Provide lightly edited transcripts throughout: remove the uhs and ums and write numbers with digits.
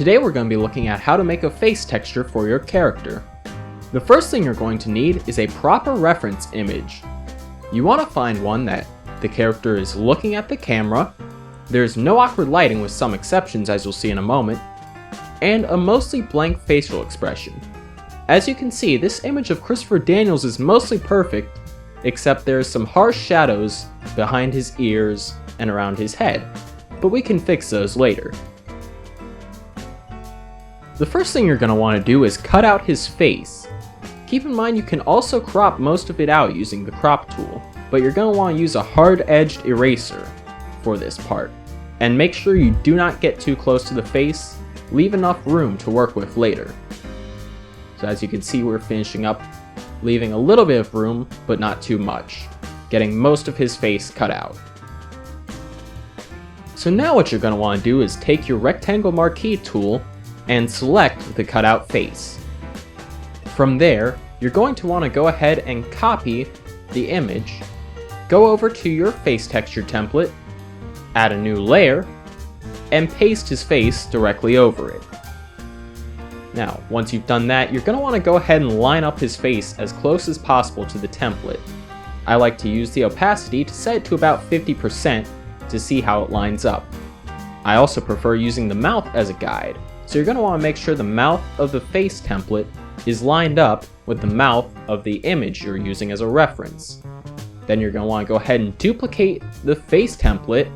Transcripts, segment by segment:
Today we're going to be looking at how to make a face texture for your character. The first thing you're going to need is a proper reference image. You want to find one that the character is looking at the camera, there's no awkward lighting with some exceptions as you'll see in a moment, and a mostly blank facial expression. As you can see, this image of Christopher Daniels is mostly perfect, except there's some harsh shadows behind his ears and around his head, but we can fix those later. The first thing you're going to want to do is cut out his face. Keep in mind you can also crop most of it out using the crop tool, but you're going to want to use a hard-edged eraser for this part. And make sure you do not get too close to the face, leave enough room to work with later. So as you can see, we're finishing up, leaving a little bit of room, but not too much, getting most of his face cut out. So now what you're going to want to do is take your rectangle marquee tool and select the cutout face. From there, you're going to want to go ahead and copy the image, go over to your face texture template, add a new layer, and paste his face directly over it. Now, once you've done that, you're going to want to go ahead and line up his face as close as possible to the template. I like to use the opacity to set it to about 50% to see how it lines up. I also prefer using the mouth as a guide, so you're going to want to make sure the mouth of the face template is lined up with the mouth of the image you're using as a reference. Then you're going to want to go ahead and duplicate the face template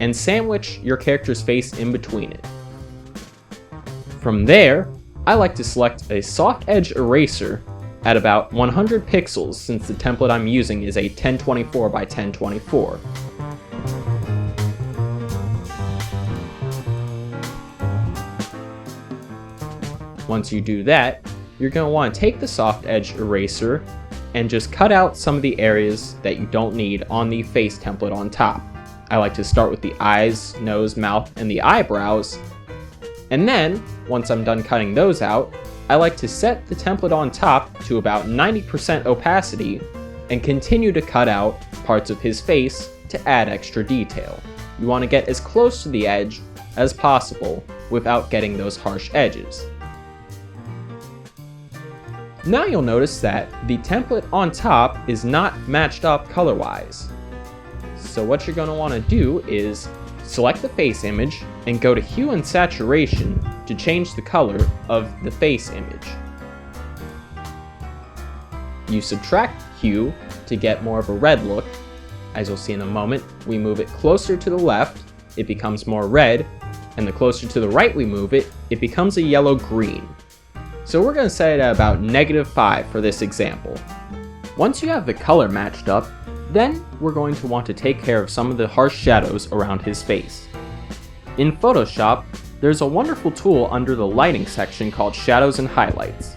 and sandwich your character's face in between it. From there, I like to select a soft edge eraser at about 100 pixels since the template I'm using is a 1024 by 1024. Once you do that, you're going to want to take the soft edge eraser and just cut out some of the areas that you don't need on the face template on top. I like to start with the eyes, nose, mouth, and the eyebrows. And then, once I'm done cutting those out, I like to set the template on top to about 90% opacity and continue to cut out parts of his face to add extra detail. You want to get as close to the edge as possible without getting those harsh edges. Now you'll notice that the template on top is not matched up color-wise. So what you're going to want to do is select the face image and go to Hue and Saturation to change the color of the face image. You subtract Hue to get more of a red look. As you'll see in a moment, we move it closer to the left, it becomes more red, and the closer to the right we move it, it becomes a yellow-green. So we're going to set it at about -5 for this example. Once you have the color matched up, then we're going to want to take care of some of the harsh shadows around his face. In Photoshop, there's a wonderful tool under the lighting section called Shadows and Highlights.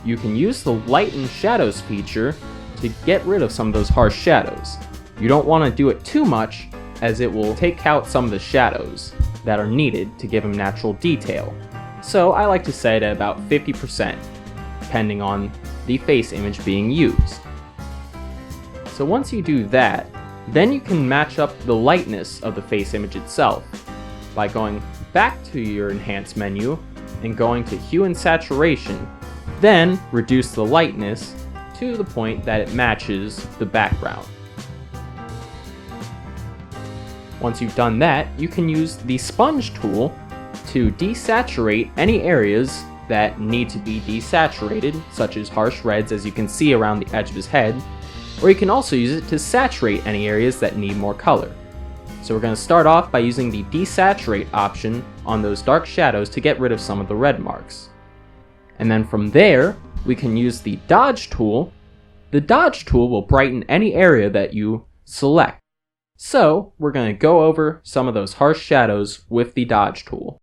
You can use the Light and Shadows feature to get rid of some of those harsh shadows. You don't want to do it too much, as it will take out some of the shadows that are needed to give him natural detail. So I like to set it at about 50%, depending on the face image being used. So once you do that, then you can match up the lightness of the face image itself by going back to your Enhance menu and going to Hue and Saturation, then reduce the lightness to the point that it matches the background. Once you've done that, you can use the Sponge tool to desaturate any areas that need to be desaturated, such as harsh reds as you can see around the edge of his head, or you can also use it to saturate any areas that need more color. So we're going to start off by using the desaturate option on those dark shadows to get rid of some of the red marks. And then from there, we can use the dodge tool. The dodge tool will brighten any area that you select. So we're going to go over some of those harsh shadows with the dodge tool.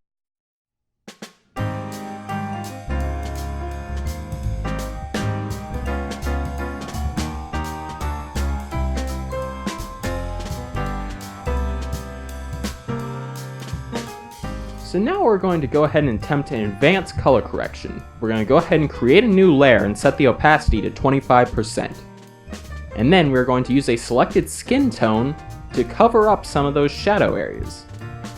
So now we're going to go ahead and attempt an advanced color correction. We're going to go ahead and create a new layer and set the opacity to 25%. And then we're going to use a selected skin tone to cover up some of those shadow areas.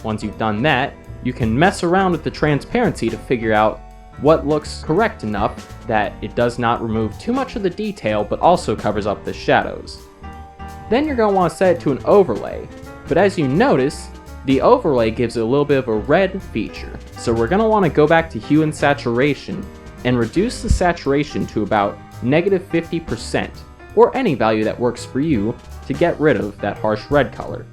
Once you've done that, you can mess around with the transparency to figure out what looks correct enough that it does not remove too much of the detail but also covers up the shadows. Then you're going to want to set it to an overlay, but as you notice, the overlay gives it a little bit of a red feature. So we're going to want to go back to hue and saturation and reduce the saturation to about -50%, or any value that works for you to get rid of that harsh red color.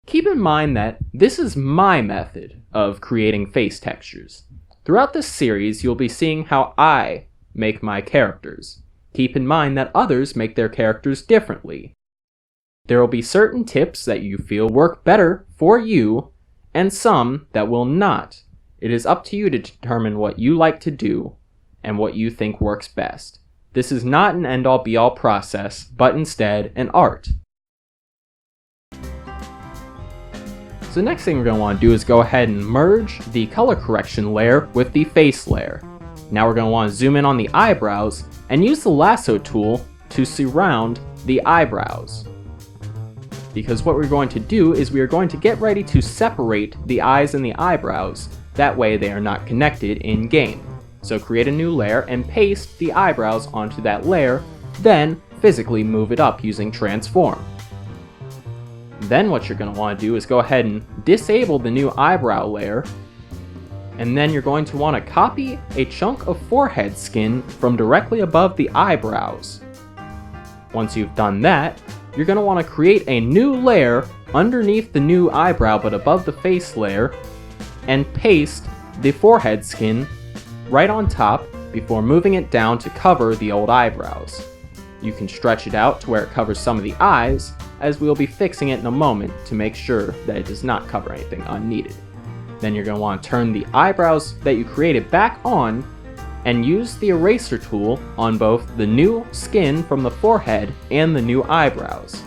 Keep in mind that this is my method of creating face textures. Throughout this series, you'll be seeing how I make my characters. Keep in mind that others make their characters differently. There will be certain tips that you feel work better for you, and some that will not. It is up to you to determine what you like to do and what you think works best. This is not an end-all be-all process, but instead an art. So the next thing we're going to want to do is go ahead and merge the color correction layer with the face layer. Now we're going to want to zoom in on the eyebrows and use the lasso tool to surround the eyebrows. Because what we're going to do is we are going to get ready to separate the eyes and the eyebrows. That way they are not connected in game. So create a new layer and paste the eyebrows onto that layer, then physically move it up using transform. Then what you're going to want to do is go ahead and disable the new eyebrow layer, and then you're going to want to copy a chunk of forehead skin from directly above the eyebrows. Once you've done that, you're going to want to create a new layer underneath the new eyebrow but above the face layer, and paste the forehead skin right on top before moving it down to cover the old eyebrows. You can stretch it out to where it covers some of the eyes, as we will be fixing it in a moment to make sure that it does not cover anything unneeded. Then you're going to want to turn the eyebrows that you created back on and use the eraser tool on both the new skin from the forehead and the new eyebrows.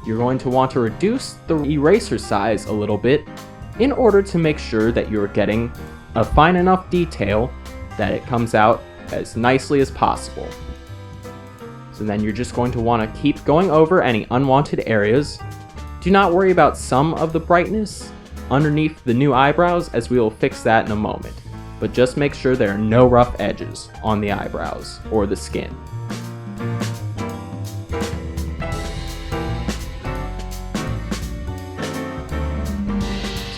You're going to want to reduce the eraser size a little bit in order to make sure that you're getting a fine enough detail that it comes out as nicely as possible. So then you're just going to want to keep going over any unwanted areas. Do not worry about some of the brightness underneath the new eyebrows, as we will fix that in a moment. But just make sure there are no rough edges on the eyebrows or the skin.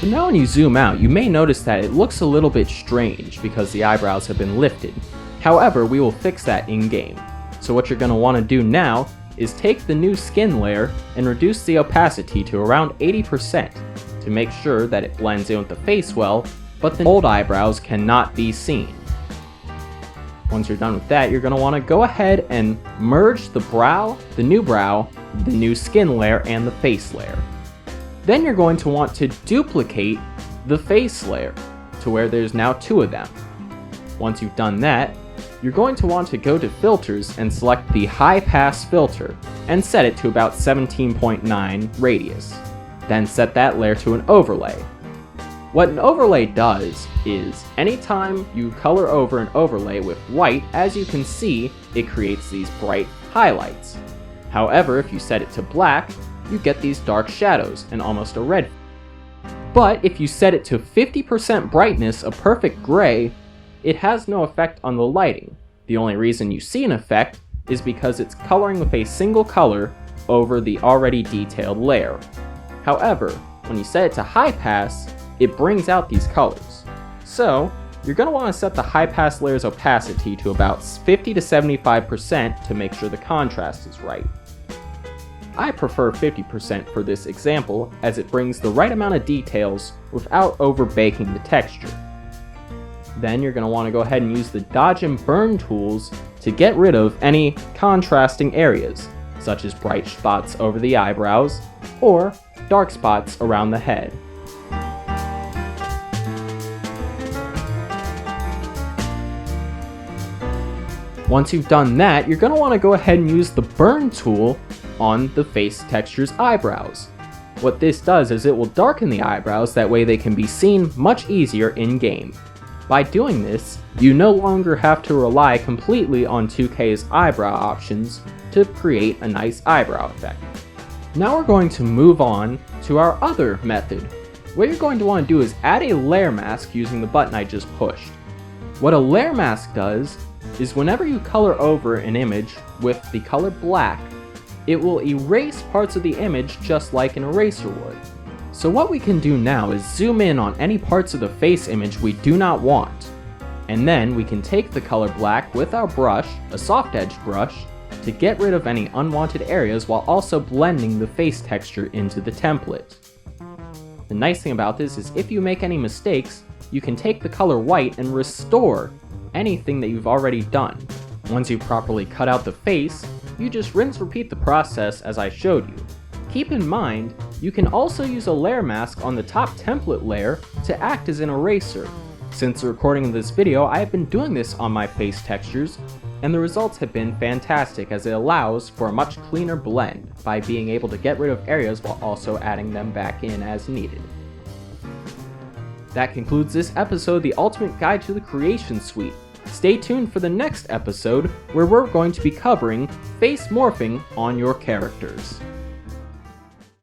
So now when you zoom out, you may notice that it looks a little bit strange because the eyebrows have been lifted. However, we will fix that in-game. So what you're going to want to do now is take the new skin layer and reduce the opacity to around 80% to make sure that it blends in with the face well, but the old eyebrows cannot be seen. Once you're done with that, you're going to want to go ahead and merge the brow, the new skin layer, and the face layer. Then you're going to want to duplicate the face layer to where there's now two of them. Once you've done that, you're going to want to go to filters and select the high pass filter and set it to about 17.9 radius. Then set that layer to an overlay. What an overlay does is anytime you color over an overlay with white, as you can see, it creates these bright highlights. However, if you set it to black, you get these dark shadows and almost a red. But if you set it to 50% brightness, a perfect gray, it has no effect on the lighting. The only reason you see an effect is because it's coloring with a single color over the already detailed layer. However, when you set it to high pass, it brings out these colors. So, you're going to want to set the high pass layer's opacity to about 50 to 75% to make sure the contrast is right. I prefer 50% for this example, as it brings the right amount of details without over baking the texture. Then you're going to want to go ahead and use the dodge and burn tools to get rid of any contrasting areas, such as bright spots over the eyebrows or dark spots around the head. Once you've done that, you're going to want to go ahead and use the burn tool on the face texture's eyebrows. What this does is it will darken the eyebrows, that way they can be seen much easier in-game. By doing this, you no longer have to rely completely on 2K's eyebrow options to create a nice eyebrow effect. Now we're going to move on to our other method. What you're going to want to do is add a layer mask using the button I just pushed. What a layer mask does is whenever you color over an image with the color black, it will erase parts of the image just like an eraser would. So what we can do now is zoom in on any parts of the face image we do not want. And then we can take the color black with our brush, a soft edge brush, to get rid of any unwanted areas while also blending the face texture into the template. The nice thing about this is if you make any mistakes, you can take the color white and restore anything that you've already done. Once you've properly cut out the face, you just rinse repeat the process as I showed you. Keep in mind, you can also use a layer mask on the top template layer to act as an eraser. Since the recording of this video, I have been doing this on my face textures, and the results have been fantastic as it allows for a much cleaner blend by being able to get rid of areas while also adding them back in as needed. That concludes this episode of the Ultimate Guide to the Creation Suite. Stay tuned for the next episode where we're going to be covering face morphing on your characters.